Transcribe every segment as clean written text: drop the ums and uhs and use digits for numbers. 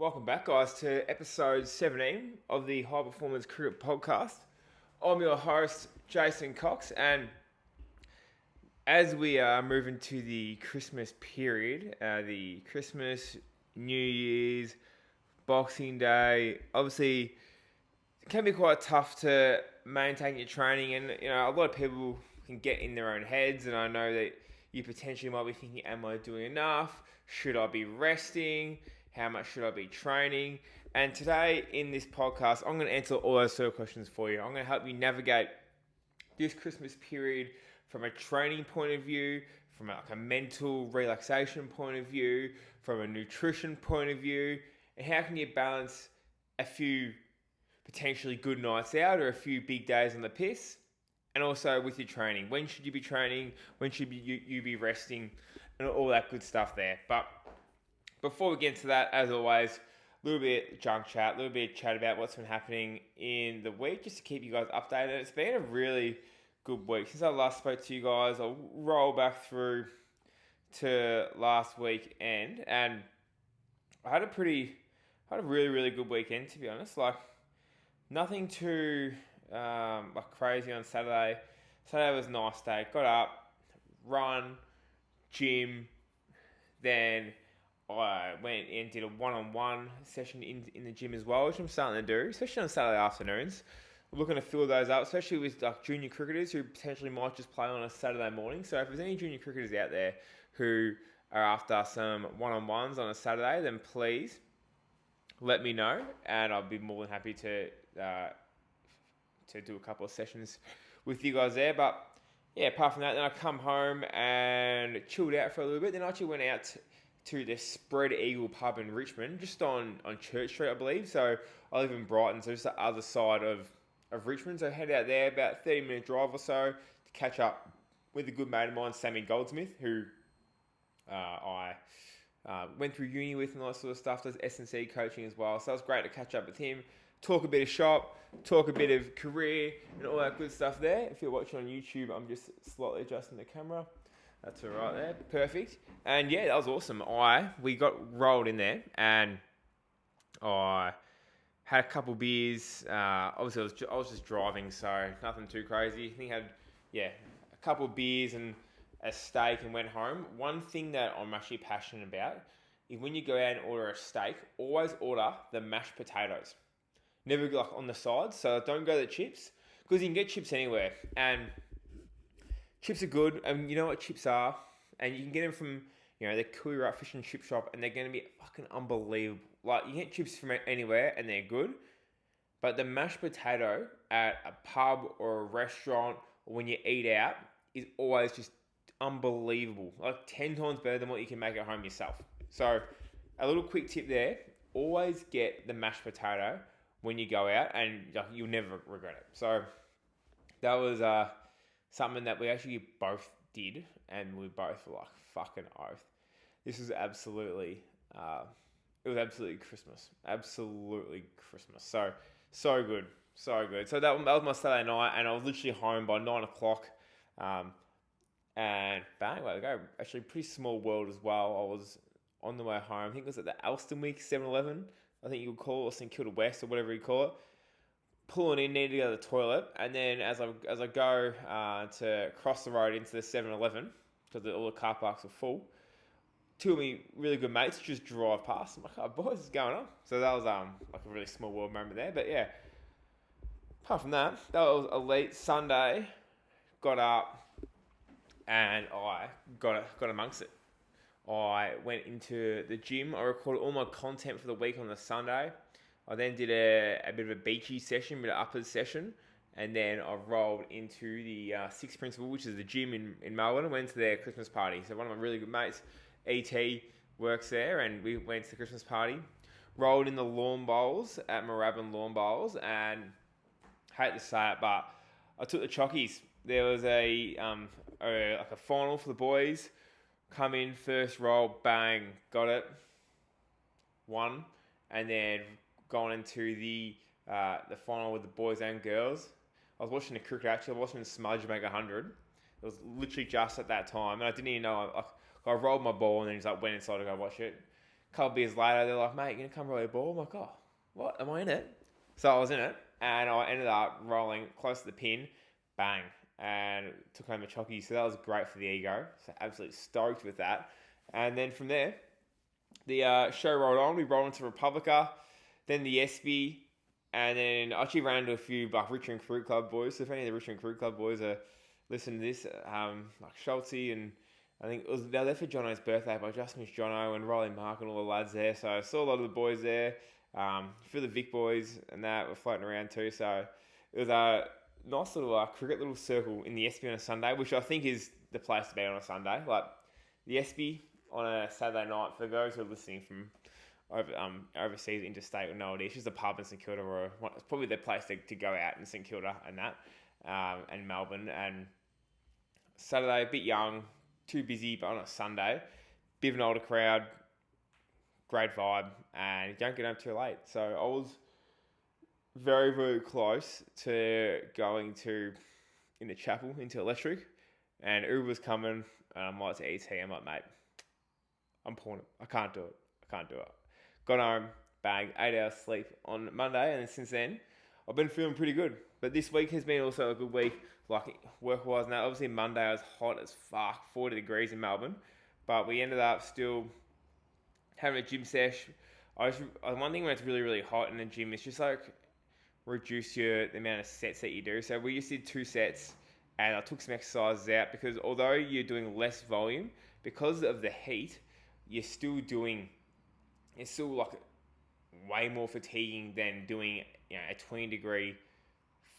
Welcome back, guys, to episode 17 of the High Performance Cricket Podcast. I'm your host, Jason Cox, and as we are moving to the Christmas period, the Christmas, New Year's, Boxing Day, obviously it can be quite tough to maintain your training, and a lot of people can get in their own heads, and I know that you potentially might be thinking, am I doing enough? Should I be resting? How much should I be training? And today in this podcast, I'm going to answer all those sort of questions for you. I'm going to help you navigate this Christmas period from a training point of view, from a mental relaxation point of view, from a nutrition point of view, and how can you balance a few potentially good nights out or a few big days on the piss, and also with your training. When should you be training? When should you be resting? And all that good stuff there. But before we get into that, as always, a little bit junk chat, a little bit of chat about what's been happening in the week, just to keep you guys updated. It's been a really good week. Since I last spoke to you guys, I'll roll back through to last weekend, and I had a really, really good weekend, to be honest. Like, nothing too crazy on Saturday. Saturday was a nice day. Got up, run, gym, then I went and did a one-on-one session in the gym as well, which I'm starting to do, especially on Saturday afternoons. I'm looking to fill those up, especially with like junior cricketers who potentially might just play on a Saturday morning. So if there's any junior cricketers out there who are after some one-on-ones on a Saturday, then please let me know, and I'll be more than happy to do a couple of sessions with you guys there. But yeah, apart from that, then I come home and chilled out for a little bit. Then I actually went out to the Spread Eagle pub in Richmond, just on Church Street, I believe. So I live in Brighton, so just the other side of Richmond. So I head out there, about 30-minute drive or so, to catch up with a good mate of mine, Sammy Goldsmith, who I went through uni with and all that sort of stuff. Does S&C coaching as well. So it was great to catch up with him, talk a bit of shop, talk a bit of career, and all that good stuff there. If you're watching on YouTube, I'm just slightly adjusting the camera. That's all right there. Perfect. And yeah, that was awesome. We got rolled in there, and I had a couple beers. Obviously, I was just driving, so nothing too crazy. I think I had, a couple of beers and a steak and went home. One thing that I'm actually passionate about is when you go out and order a steak, always order the mashed potatoes. Never go like on the sides, so don't go the chips, because you can get chips anywhere. And chips are good, and you know what chips are, and you can get them from, the Kooyarra Fish and Chip Shop, and they're going to be fucking unbelievable. Like, you get chips from anywhere, and they're good, but the mashed potato at a pub or a restaurant, or when you eat out, is always just unbelievable. Like 10 times better than what you can make at home yourself. So, a little quick tip there, always get the mashed potato when you go out, and you'll never regret it. So, that was something that we actually both did, and we both were like, fucking oath. This was absolutely, it was absolutely Christmas. Absolutely Christmas. So good. So good. So that was my Saturday night, and I was literally home by 9 o'clock. And bang, way to go. Actually, pretty small world as well. I was on the way home. I think it was at the Alstonwick 7-Eleven. I think you would call it, or St Kilda West, or whatever you call it. Pulling in, needed to go to the toilet, and then as I go to cross the road into the 7-Eleven, because all the car parks are full, two of me really good mates just drive past. I'm like, oh boys, what's going on? So that was like a really small world moment there. But yeah, apart from that, that was a late Sunday. Got up, and I got amongst it. I went into the gym. I recorded all my content for the week on the Sunday. I then did a bit of a beachy session, a bit of uppers session, and then I rolled into the Sixth Principal, which is the gym in Melbourne, and went to their Christmas party. So one of my really good mates, ET, works there, and we went to the Christmas party. Rolled in the lawn bowls at Moorabbin Lawn Bowls, and hate to say it, but I took the chockies. There was a final for the boys. Come in, first roll, bang, got it. Won, and then gone into the final with the boys and girls. I was watching the cricket actually. I was watching Smudge make 100. It was literally just at that time, and I didn't even know. I rolled my ball and then just went inside to go watch it. A couple of beers later, they're like, mate, you gonna come roll your ball? I'm like, oh, what? Am I in it? So I was in it, and I ended up rolling close to the pin, bang, and took home a chocky. So that was great for the ego. So absolutely stoked with that. And then from there, the show rolled on. We rolled into Republica, then the SB, and then I actually ran into a few like Richmond Crew Club boys. So if any of the Richmond Crew Club boys are listening to this, like Schulte, and I think they were there for Jono's birthday, but I just missed Jono and Riley Mark and all the lads there. So I saw a lot of the boys there. A few of the Vic boys and that were floating around too. So it was a nice little cricket little circle in the SB on a Sunday, which I think is the place to be on a Sunday. Like the SB on a Saturday night, for those who are listening from overseas, interstate, or no idea, it's just a pub in St Kilda, or it's probably the place to go out in St Kilda and that, and Melbourne. And Saturday, a bit young, too busy, but on a Sunday, bit of an older crowd, great vibe, and you don't get home too late. So I was very, very close to going in the chapel into Electric, and Uber was coming, and I'm like to ET, I'm like, mate, I'm pulling it. I can't do it. Got home, bang, 8 hours sleep on Monday, and since then, I've been feeling pretty good. But this week has been also a good week, like work-wise. Now, obviously Monday was hot as fuck, 40 degrees in Melbourne, but we ended up still having a gym sesh. One thing when it's really, really hot in the gym is just like reduce the amount of sets that you do. So we just did 2 sets, and I took some exercises out because although you're doing less volume, because of the heat, it's still like way more fatiguing than doing a 20-degree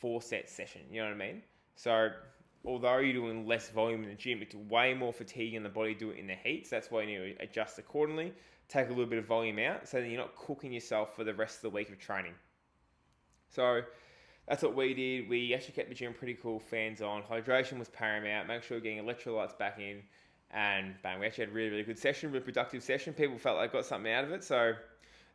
4-set session. You know what I mean? So although you're doing less volume in the gym, it's way more fatiguing in the body to do it in the heat. So that's why you need to adjust accordingly. Take a little bit of volume out so that you're not cooking yourself for the rest of the week of training. So that's what we did. We actually kept the gym pretty cool, fans on. Hydration was paramount. Make sure you're getting electrolytes back in. And bang, we actually had a really, really good session, really productive session. People felt like they got something out of it. So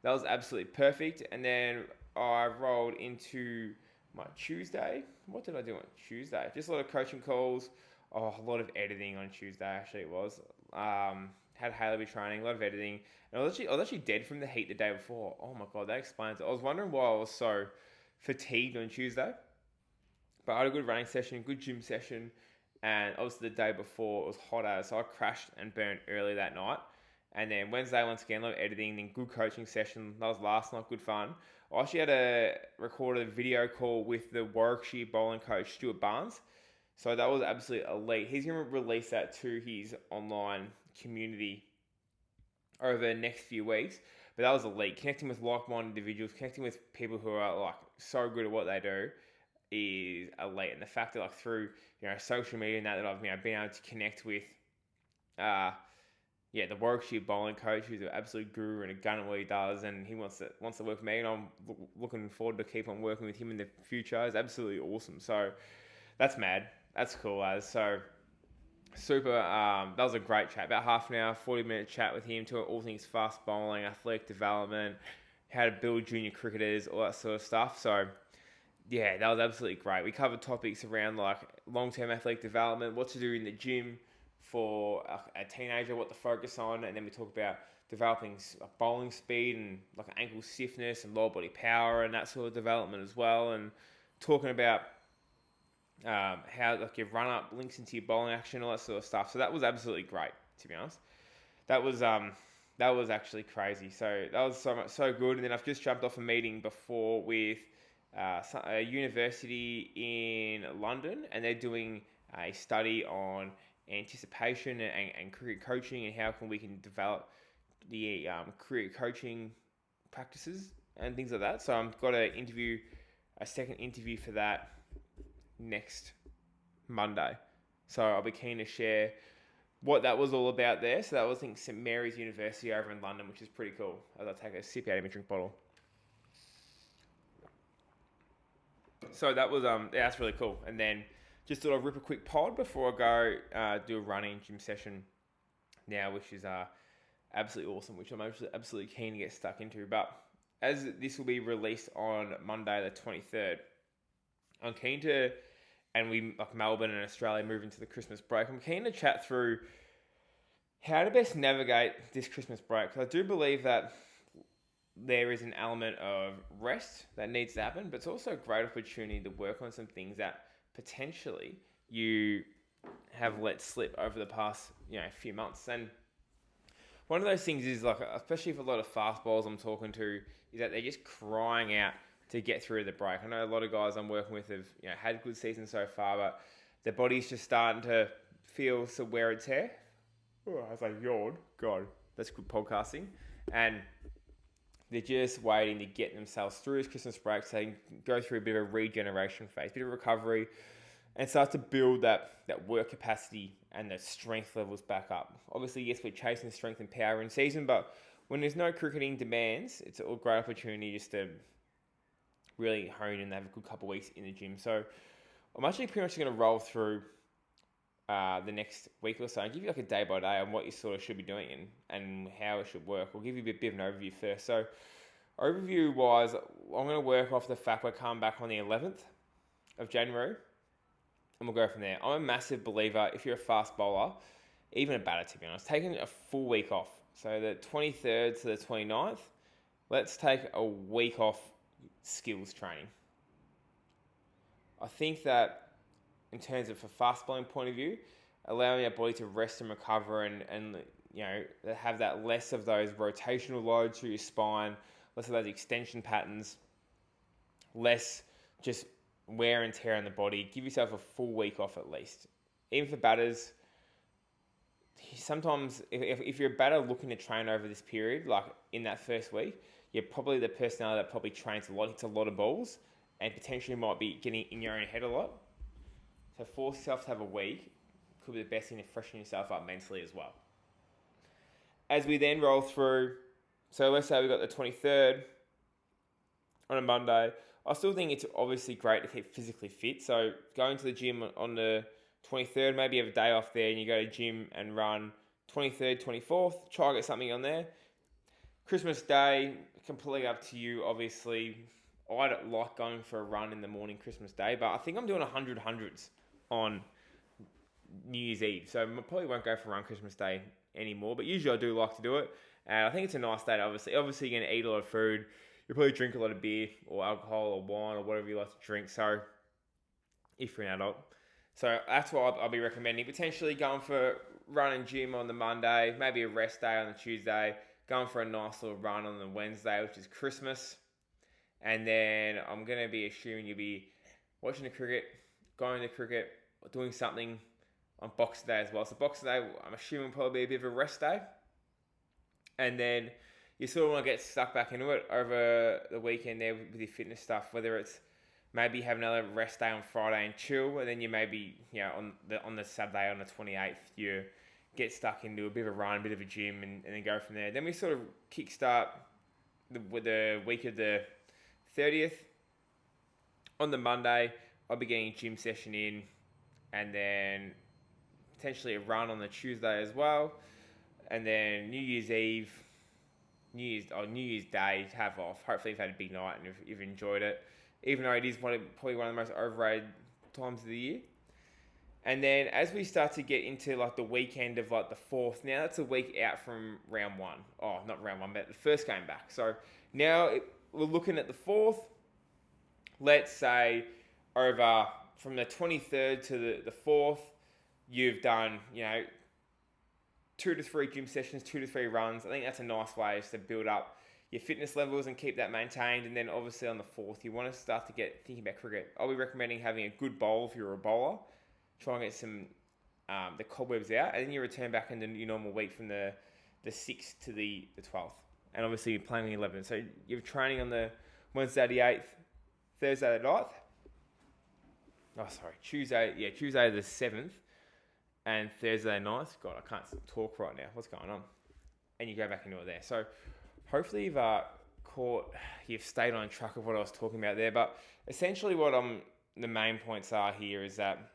that was absolutely perfect. And then I rolled into my Tuesday. What did I do on Tuesday? Just a lot of coaching calls. A lot of editing on Tuesday, actually it was. Had Haley training, a lot of editing. And I was actually dead from the heat the day before. Oh my God, that explains it. I was wondering why I was so fatigued on Tuesday. But I had a good running session, good gym session. And obviously the day before it was hot as, so I crashed and burnt early that night. And then Wednesday, once again, a lot of editing, then good coaching session. That was last night, good fun. I actually had recorded a video call with the Warwickshire bowling coach, Stuart Barnes. So that was absolutely elite. He's going to release that to his online community over the next few weeks. But that was elite. Connecting with like-minded individuals, connecting with people who are like so good at what they do is elite. And the fact that like through social media and that I've been able to connect with the Warwickshire bowling coach, who's an absolute guru and a gun at what he does, and he wants to work with me, and I'm looking forward to keep on working with him in the future. It's absolutely awesome. So that's mad. That's cool, as so super. That was a great chat. About half an hour, 40-minute chat with him to all things fast bowling, athletic development, how to build junior cricketers, all that sort of stuff. So yeah, that was absolutely great. We covered topics around like long-term athletic development, what to do in the gym for a teenager, what to focus on, and then we talk about developing bowling speed and like ankle stiffness and lower body power and that sort of development as well, and talking about how like your run-up links into your bowling action, all that sort of stuff. So that was absolutely great, to be honest. That was actually crazy. So that was so good. And then I've just jumped off a meeting before with a university in London, and they're doing a study on anticipation and career coaching, and how we can develop the career coaching practices and things like that. So I've got a second interview for that next Monday. So I'll be keen to share what that was all about there. So that was, I think, St Mary's University over in London, which is pretty cool. As I take a sip out of my drink bottle. So that was that's really cool. And then just thought I'd rip a quick pod before I go do a running gym session now, which is absolutely awesome, which I'm absolutely keen to get stuck into. But as this will be released on Monday the 23rd, I'm keen to, and we like Melbourne and Australia move into the Christmas break, I'm keen to chat through how to best navigate this Christmas break. Because I do believe that there is an element of rest that needs to happen, but it's also a great opportunity to work on some things that potentially you have let slip over the past, few months. And one of those things is like, especially for a lot of fast bowlers I'm talking to, is that they're just crying out to get through the break. I know a lot of guys I'm working with have had good seasons so far, but their body's just starting to feel some wear and tear. Oh, I was like, yawn. God, that's good podcasting. And they're just waiting to get themselves through this Christmas break so they can go through a bit of a regeneration phase, a bit of recovery, and start to build that work capacity and the strength levels back up. Obviously, yes, we're chasing strength and power in season, but when there's no cricketing demands, it's a great opportunity just to really hone and have a good couple of weeks in the gym. So I'm actually pretty much going to roll through the next week or so and give you like a day by day on what you sort of should be doing and how it should work. We'll give you a bit of an overview first. So overview wise, I'm going to work off the fact we're coming back on the 11th of January and we'll go from there. I'm a massive believer, if you're a fast bowler, even a batter to be honest, taking a full week off. So the 23rd to the 29th, let's take a week off skills training. I think that in terms of a fast bowling point of view, allowing our body to rest and recover and have that less of those rotational loads through your spine, less of those extension patterns, less just wear and tear on the body. Give yourself a full week off at least. Even for batters, sometimes if you're a batter looking to train over this period, like in that first week, you're probably the personality that probably trains a lot, hits a lot of balls, and potentially might be getting in your own head a lot. So force yourself to have a week. Could be the best thing to freshen yourself up mentally as well. As we then roll through, so let's say we got the 23rd on a Monday. I still think it's obviously great to keep physically fit. So going to the gym on the 23rd, maybe you have a day off there and you go to gym and run 23rd, 24th. Try to get something on there. Christmas Day, completely up to you, obviously. I don't like going for a run in the morning Christmas Day, but I think I'm doing 100 hundreds on New Year's Eve. So I probably won't go for a run Christmas Day anymore, but usually I do like to do it. And I think it's a nice day, obviously. Obviously, you're going to eat a lot of food. You'll probably drink a lot of beer or alcohol or wine or whatever you like to drink. So if you're an adult. So that's what I'll be recommending. Potentially going for run and gym on the Monday, maybe a rest day on the Tuesday, going for a nice little run on the Wednesday, which is Christmas. And then I'm going to be assuming you'll be watching the cricket, going to cricket, or doing something on Boxing Day as well. So Boxing Day, I'm assuming probably a bit of a rest day. And then you sort of want to get stuck back into it over the weekend there with your fitness stuff, whether it's maybe have another rest day on Friday and chill, and then you maybe, on the Saturday on the 28th, you get stuck into a bit of a run, a bit of a gym, and then go from there. Then we sort of kickstart with the week of the 30th. On the Monday, I'll be getting a gym session in, and then potentially a run on the Tuesday as well. And then New Year's Eve, New Year's Day, have off. Hopefully you've had a big night and you've enjoyed it, even though it is probably one of the most overrated times of the year. And then as we start to get into like the weekend of like the 4th, now that's a week out from round 1. Oh, not round 1, but the first game back. So now we're looking at the 4th. Let's say over from the 23rd to the 4th, you've done, 2 to 3 gym sessions, 2 to 3 runs. I think that's a nice way to build up your fitness levels and keep that maintained. And then obviously on the 4th, you want to start to get thinking about cricket. I'll be recommending having a good bowl if you're a bowler. Try and get some the cobwebs out, and then you return back into your normal week from the 6th to the 12th. And obviously you're playing on the 11th. So you're training on the Wednesday the 8th, Thursday the 9th. Tuesday the 7th, and Thursday the 9th. God, I can't talk right now. What's going on? And you go back into it there. So hopefully you've stayed on track of what I was talking about there. But essentially what the main points are here is that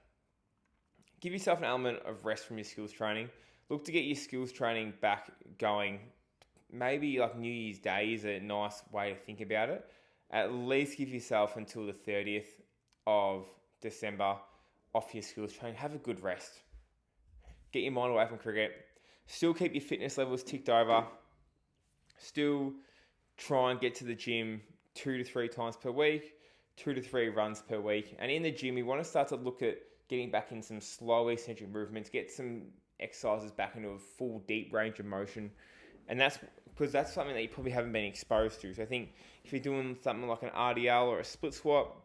give yourself an element of rest from your skills training. Look to get your skills training back going. Maybe like New Year's Day is a nice way to think about it. At least give yourself until the 30th of December off your skills training. Have a good rest. Get your mind away from cricket. Still keep your fitness levels ticked over. Still try and get to the gym 2 to 3 times per week, 2 to 3 runs per week. And in the gym, we want to start to look at getting back in some slow eccentric movements, get some exercises back into a full deep range of motion. And that's because that's something that you probably haven't been exposed to. So I think if you're doing something like an RDL or a split squat,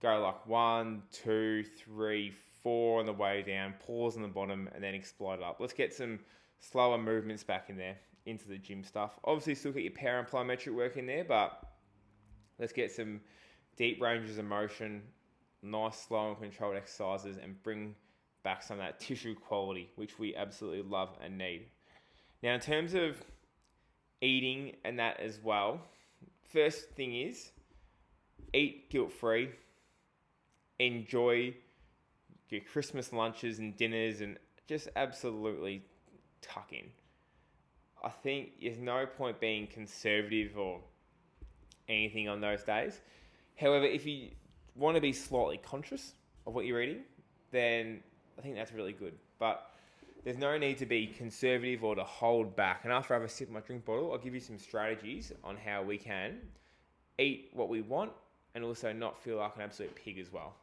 go like 1, 2, 3, 4 on the way down, pause on the bottom, and then explode up. Let's get some slower movements back in there into the gym stuff. Obviously, still get your power and plyometric work in there, but let's get some deep ranges of motion, nice, slow and controlled exercises, and bring back some of that tissue quality, which we absolutely love and need. Now, in terms of eating and that as well, first thing is eat guilt-free. Enjoy your Christmas lunches and dinners and just absolutely tuck in. I think there's no point being conservative or anything on those days. However, if you want to be slightly conscious of what you're eating, then I think that's really good. But there's no need to be conservative or to hold back. And after I have a sip of my drink bottle, I'll give you some strategies on how we can eat what we want and also not feel like an absolute pig as well.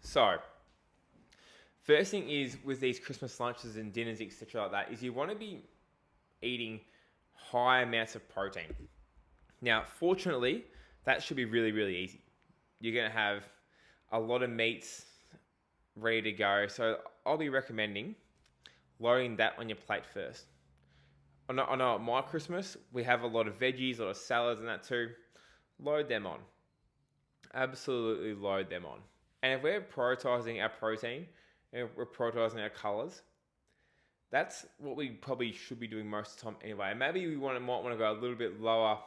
So, first thing is with these Christmas lunches and dinners, etc. like that, is you want to be eating high amounts of protein. Now, fortunately, that should be really, really easy. You're going to have a lot of meats ready to go. So I'll be recommending loading that on your plate first. I know at my Christmas, we have a lot of veggies, a lot of salads and that too. Load them on. Absolutely load them on. And if we're prioritizing our protein, and we're prioritizing our colours, that's what we probably should be doing most of the time anyway. And maybe we might want to go a little bit lower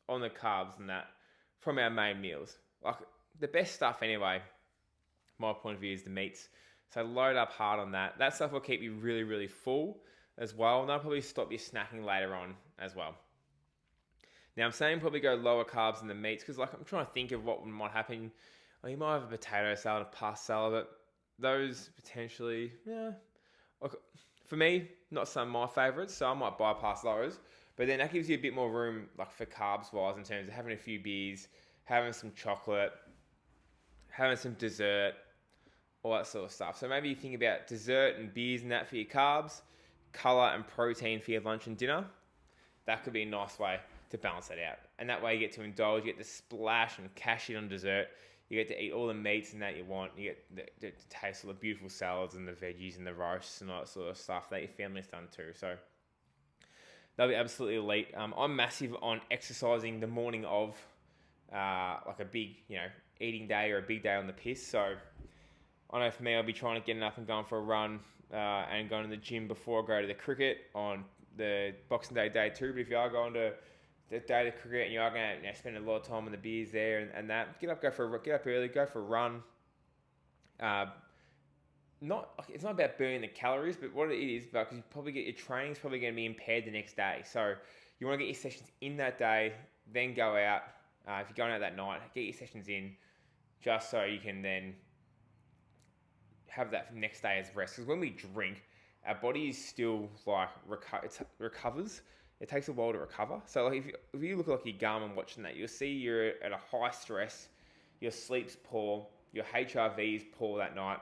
on the carbs than that from our main meals. Like the best stuff anyway, my point of view, is the meats. So load up hard on that. That stuff will keep you really, really full as well. And that'll probably stop you snacking later on as well. Now I'm saying probably go lower carbs than the meats because like I'm trying to think of what might happen. You might have a potato salad, a pasta salad, but those potentially, Like, for me, not some of my favourites, so I might bypass those. But then that gives you a bit more room, like for carbs-wise, in terms of having a few beers, having some chocolate, having some dessert, all that sort of stuff. So maybe you think about dessert and beers and that for your carbs, colour and protein for your lunch and dinner. That could be a nice way to balance that out. And that way you get to indulge, you get to splash and cash in on dessert. You get to eat all the meats and that you want. You get to taste all the beautiful salads and the veggies and the roasts and all that sort of stuff that your family's done too. So that'll be absolutely elite. I'm massive on exercising the morning of like a big, eating day or a big day on the piss. So I know for me, I'll be trying to get up and going for a run and going to the gym before I go to the cricket on the Boxing Day 2. But if you are going to the day of the cricket and you are going to spend a lot of time on the beers there and that, get up early, go for a run. It's not about burning the calories, but what it is, because you probably get your training's probably going to be impaired the next day. So you want to get your sessions in that day, then go out. If you're going out that night, get your sessions in, just so you can then have that next day as rest. Because when we drink, our body is still like recovers. It takes a while to recover. So like if you look like your Garmin watching that, you'll see you're at a high stress, your sleep's poor, your HRV is poor that night,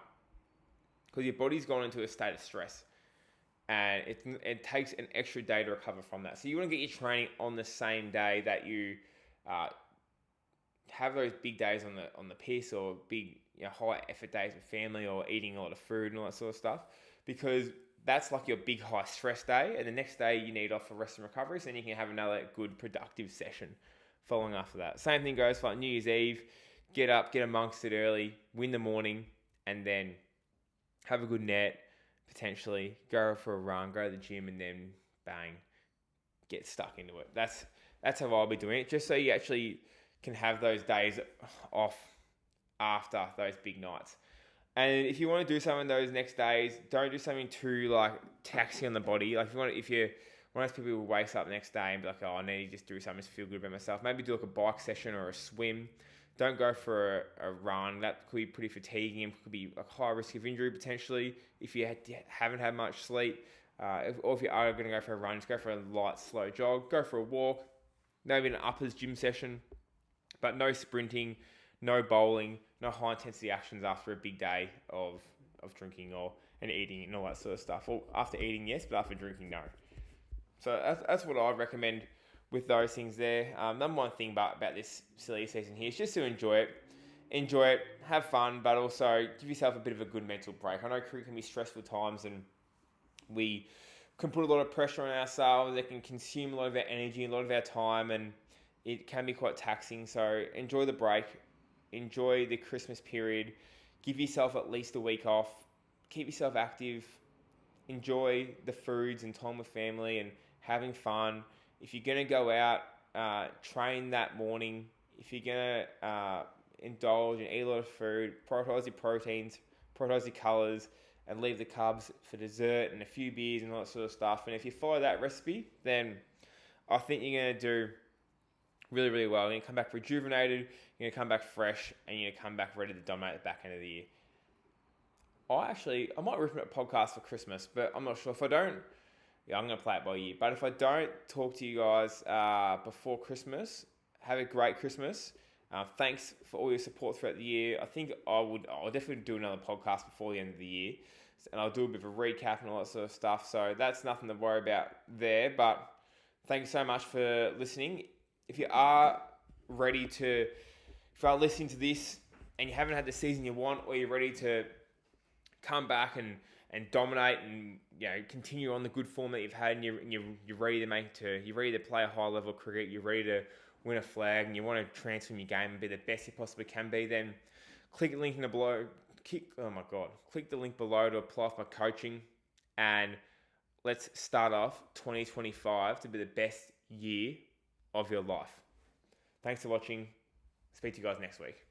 because your body's gone into a state of stress. And it takes an extra day to recover from that. So you want to get your training on the same day that you have those big days on the piss, or big high effort days with family, or eating a lot of food and all that sort of stuff, because that's like your big high stress day, and the next day you need off for rest and recovery, so then you can have another good productive session following after that. Same thing goes for like New Year's Eve. Get up, get amongst it early, win the morning, and then have a good net, potentially go for a run, go to the gym, and then bang, get stuck into it. That's how I'll be doing it, just so you actually can have those days off after those big nights. And if you want to do something those next days, don't do something too like taxing on the body. Like if you're one of those people who wakes up the next day and be like, oh, I need to just do something to feel good about myself. Maybe do like a bike session or a swim. don't go for a run. That could be pretty fatiguing and could be a high risk of injury potentially if you haven't had much sleep. Or if you are going to go for a run, just go for a light, slow jog. Go for a walk, maybe an uppers gym session, but no sprinting, no bowling, no high intensity actions after a big day of drinking and eating and all that sort of stuff. Or after eating, yes, but after drinking, no. So that's what I'd recommend with those things there. Number one thing about this silly season here is just to enjoy it, have fun, but also give yourself a bit of a good mental break. I know cricket can be stressful times and we can put a lot of pressure on ourselves. It can consume a lot of our energy, a lot of our time, and it can be quite taxing. So enjoy the break, enjoy the Christmas period, give yourself at least a week off, keep yourself active, enjoy the foods and time with family and having fun. If you're going to go out, train that morning. If you're going to indulge and eat a lot of food, prioritise your proteins, prioritise your colours, and leave the carbs for dessert and a few beers and all that sort of stuff. And if you follow that recipe, then I think you're going to do really, really well. You're going to come back rejuvenated, you're going to come back fresh, and you're going to come back ready to dominate the back end of the year. I might rip a podcast for Christmas, but I'm not sure. If I don't, I'm going to play it by ear. But if I don't talk to you guys before Christmas, have a great Christmas. Thanks for all your support throughout the year. I think I'll definitely do another podcast before the end of the year. And I'll do a bit of a recap and all that sort of stuff. So that's nothing to worry about there. But thank you so much for listening. If you are listening to this and you haven't had the season you want, or you're ready to come back and dominate and continue on the good form that you've had, and you're ready to play a high level of cricket, you're ready to win a flag, and you want to transform your game and be the best you possibly can be, then click the link below. Click the link below to apply for my coaching, and let's start off 2025 to be the best year of your life. Thanks for watching. Speak to you guys next week.